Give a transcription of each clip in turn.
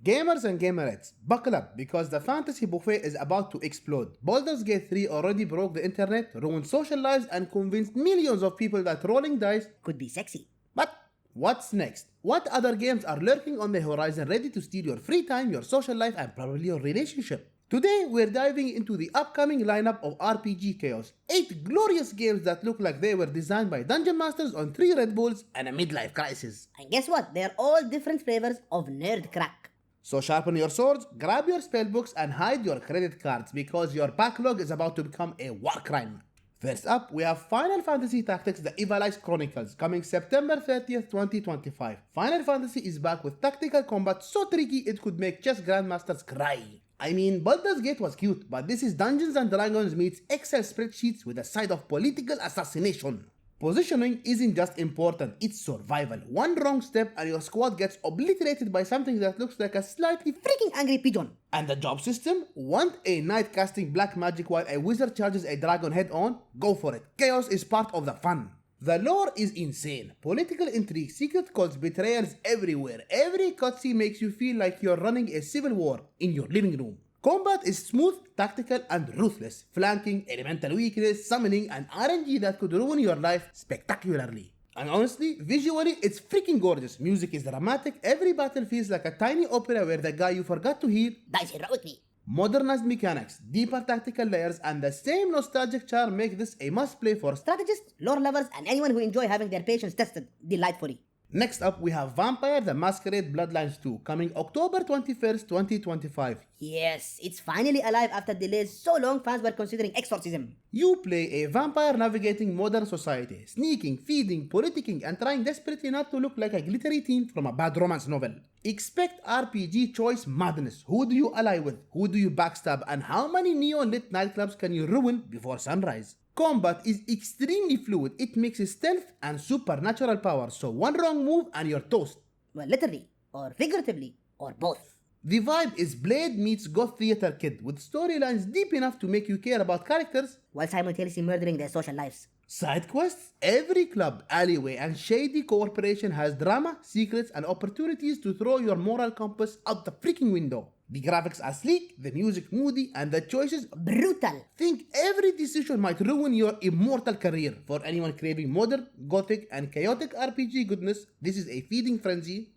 Gamers and gamerettes, buckle up because the fantasy buffet is about to explode. Baldur's Gate 3 already broke the internet, ruined social lives, and convinced millions of people that rolling dice could be sexy. But what's next? What other games are lurking on the horizon ready to steal your free time, your social life, and probably your relationship? Today, we're diving into the upcoming lineup of RPG chaos. 8 glorious games that look like they were designed by dungeon masters on 3 Red Bulls and a midlife crisis. And guess what? They're all different flavors of nerd crack. So sharpen your swords, grab your spellbooks, and hide your credit cards because your backlog is about to become a war crime. First up, we have Final Fantasy Tactics The Evilized Chronicles, coming September 30th, 2025. Final Fantasy is back with tactical combat so tricky it could make chess grandmasters cry. I mean, Baldur's Gate was cute, but this is Dungeons & Dragons meets Excel spreadsheets with a side of political assassination. Positioning isn't just important, it's survival. One wrong step and your squad gets obliterated by something that looks like a slightly Freaking angry pigeon. And the job system? Want a knight casting black magic while a wizard charges a dragon head on? Go for it. Chaos is part of the fun. The lore is insane. Political intrigue, secret codes, betrayals everywhere. Every cutscene makes you feel like you're running a civil war in your living room. Combat is smooth, tactical, and ruthless. Flanking, elemental weakness, summoning, and RNG that could ruin your life spectacularly. And honestly, visually, it's freaking gorgeous. Music is dramatic. Every battle feels like a tiny opera where the guy you forgot to heal dies heroically. Modernized mechanics, deeper tactical layers, and the same nostalgic charm make this a must-play for strategists, lore lovers, and anyone who enjoy having their patience tested delightfully. Next up, we have Vampire the Masquerade Bloodlines 2, coming October 21st, 2025. Yes, it's finally alive after delays so long fans were considering exorcism. You play a vampire navigating modern society, sneaking, feeding, politicking, and trying desperately not to look like a glittery teen from a bad romance novel. Expect RPG choice madness. Who do you ally with? Who do you backstab? And how many neon-lit nightclubs can you ruin before sunrise? Combat is extremely fluid. It mixes stealth and supernatural power, so one wrong move and you're toast. Well, literally, or figuratively, or both. The vibe is Blade meets Goth Theater Kid, with storylines deep enough to make you care about characters while simultaneously murdering their social lives. Side quests? Every club, alleyway, and shady corporation has drama, secrets, and opportunities to throw your moral compass out the freaking window. The graphics are sleek, the music moody, and the choices brutal. Think every decision might ruin your immortal career. For anyone craving modern, gothic, and chaotic RPG goodness, this is a feeding frenzy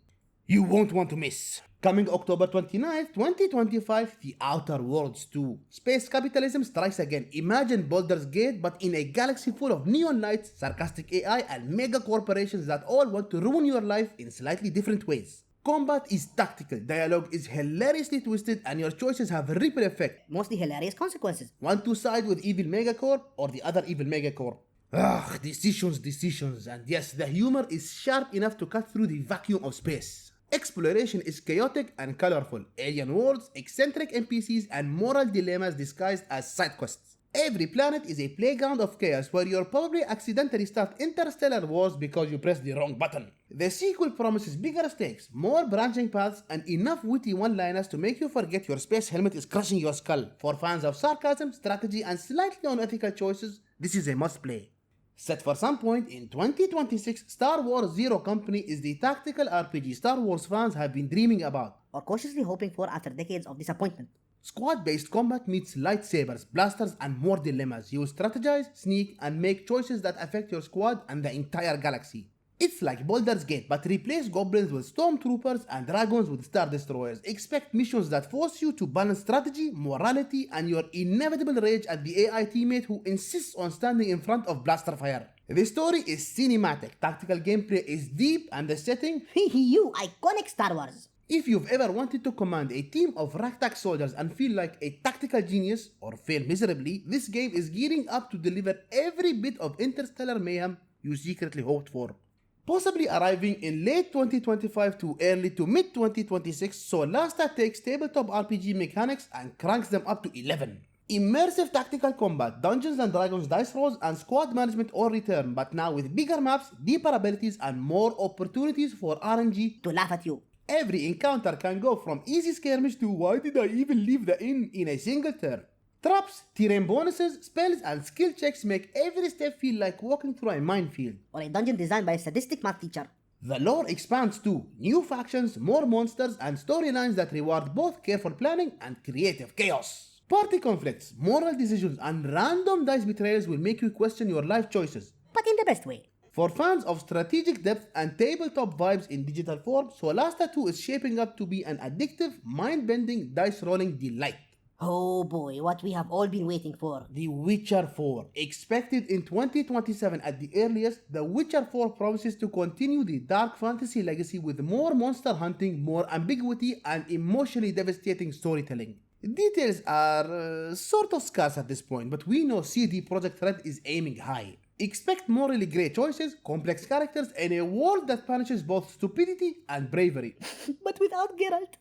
you won't want to miss. Coming October 29th, 2025, The Outer Worlds 2. Space capitalism strikes again. Imagine Baldur's Gate, but in a galaxy full of neon lights, sarcastic AI, and mega corporations that all want to ruin your life in slightly different ways. Combat is tactical, dialogue is hilariously twisted, and your choices have a ripple effect. Mostly hilarious consequences. Want to side with evil megacorp or the other evil megacorp? Decisions, and yes, the humor is sharp enough to cut through the vacuum of space. Exploration is chaotic and colorful. Alien worlds, eccentric NPCs, and moral dilemmas disguised as side quests. Every planet is a playground of chaos where you'll probably accidentally start interstellar wars because you pressed the wrong button. The sequel promises bigger stakes, more branching paths, and enough witty one-liners to make you forget your space helmet is crushing your skull. For fans of sarcasm, strategy, and slightly unethical choices, this is a must-play. Set for some point in 2026, Star Wars Zero Company is the tactical RPG Star Wars fans have been dreaming about, or cautiously hoping for after decades of disappointment. Squad-based combat meets lightsabers, blasters, and more dilemmas. You strategize, sneak, and make choices that affect your squad and the entire galaxy. It's like Baldur's Gate, but replace goblins with stormtroopers and dragons with star destroyers. Expect missions that force you to balance strategy, morality, and your inevitable rage at the AI teammate who insists on standing in front of blaster fire. The story is cinematic, tactical gameplay is deep, and the setting, you iconic Star Wars. If you've ever wanted to command a team of ragtag soldiers and feel like a tactical genius, or fail miserably, this game is gearing up to deliver every bit of interstellar mayhem you secretly hoped for. Possibly arriving in late 2025 to early to mid 2026, Solasta takes tabletop RPG mechanics and cranks them up to 11. Immersive tactical combat, Dungeons & Dragons dice rolls, and squad management all return, but now with bigger maps, deeper abilities, and more opportunities for RNG to laugh at you. Every encounter can go from easy skirmish to why did I even leave the inn in a single turn. Traps, terrain bonuses, spells, and skill checks make every step feel like walking through a minefield. Or a dungeon designed by a sadistic math teacher. The lore expands too, new factions, more monsters, and storylines that reward both careful planning and creative chaos. Party conflicts, moral decisions, and random dice betrayals will make you question your life choices. But in the best way. For fans of strategic depth and tabletop vibes in digital form, Solasta 2 is shaping up to be an addictive, mind-bending dice rolling delight. Oh boy, what we have all been waiting for. The Witcher 4. Expected in 2027 at the earliest, The Witcher 4 promises to continue the dark fantasy legacy with more monster hunting, more ambiguity, and emotionally devastating storytelling. Details are sort of scarce at this point, but we know CD Projekt Red is aiming high. Expect morally grey choices, complex characters, and a world that punishes both stupidity and bravery. But without Geralt.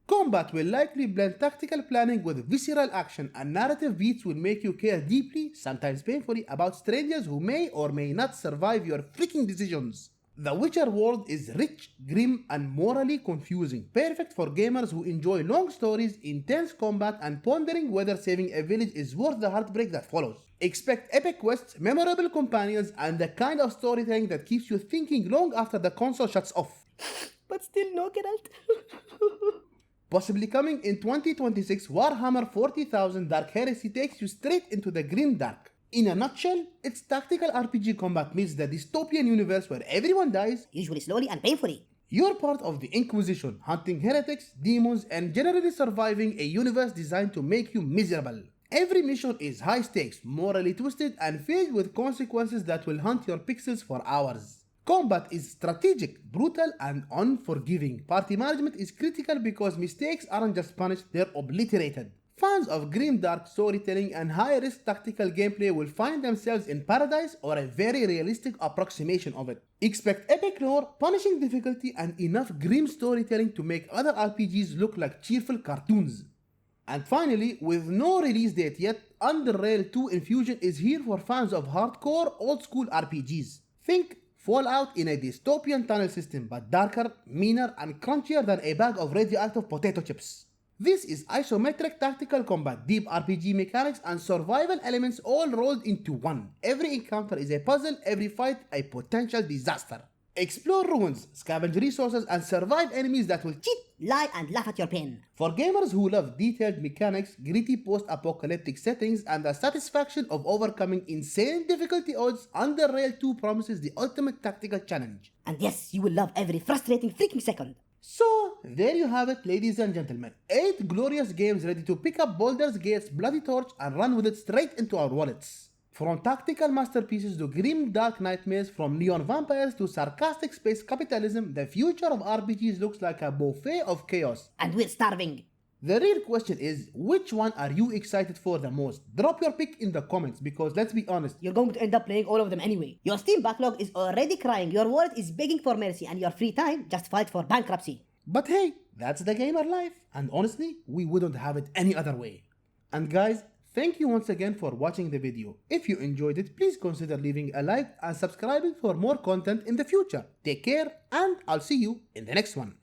Combat will likely blend tactical planning with visceral action, and narrative beats will make you care deeply, sometimes painfully, about strangers who may or may not survive your freaking decisions. The Witcher world is rich, grim, and morally confusing, perfect for gamers who enjoy long stories, intense combat, and pondering whether saving a village is worth the heartbreak that follows. Expect epic quests, memorable companions, and the kind of storytelling that keeps you thinking long after the console shuts off. But still no Geralt. Possibly coming in 2026, Warhammer 40,000 Dark Heresy takes you straight into the grimdark. In a nutshell, it's tactical RPG combat meets the dystopian universe where everyone dies, Usually slowly and painfully. You're part of the Inquisition, hunting heretics, demons, and generally surviving a universe designed to make you miserable. Every mission is high stakes, morally twisted, and filled with consequences that will haunt your pixels for hours. Combat is strategic, brutal, and unforgiving. Party management is critical because mistakes aren't just punished, they're obliterated. Fans of grimdark storytelling and high-risk tactical gameplay will find themselves in paradise or a very realistic approximation of it. Expect epic lore, punishing difficulty, and enough grim storytelling to make other RPGs look like cheerful cartoons. And finally, with no release date yet, Underrail 2 Infusion is here for fans of hardcore, old-school RPGs. Think Fallout in a dystopian tunnel system, but darker, meaner, and crunchier than a bag of radioactive potato chips. This is isometric tactical combat, deep RPG mechanics, and survival elements all rolled into one. Every encounter is a puzzle, every fight a potential disaster. Explore ruins, scavenge resources, and survive enemies that will Cheat, lie, and laugh at your pain. For gamers who love detailed mechanics, gritty post-apocalyptic settings, and the satisfaction of overcoming insane difficulty odds, Underrail 2 promises the ultimate tactical challenge. And yes, you will love every frustrating freaking second. So, there you have it, ladies and gentlemen. 8 glorious games ready to pick up Baldur's Gate's bloody torch and run with it straight into our wallets. From tactical masterpieces to grim dark nightmares, from neon vampires to sarcastic space capitalism, the future of RPGs looks like a buffet of chaos. And we're starving. The real question is, which one are you excited for the most? Drop your pick in the comments because let's be honest, You're going to end up playing all of them anyway. Your Steam backlog is already crying, your wallet is begging for mercy, and your free time just filed for bankruptcy. but hey, that's the gamer life. And honestly, we wouldn't have it any other way. And guys, thank you once again for watching the video. If you enjoyed it, please consider leaving a like and subscribing for more content in the future. Take care, and I'll see you in the next one.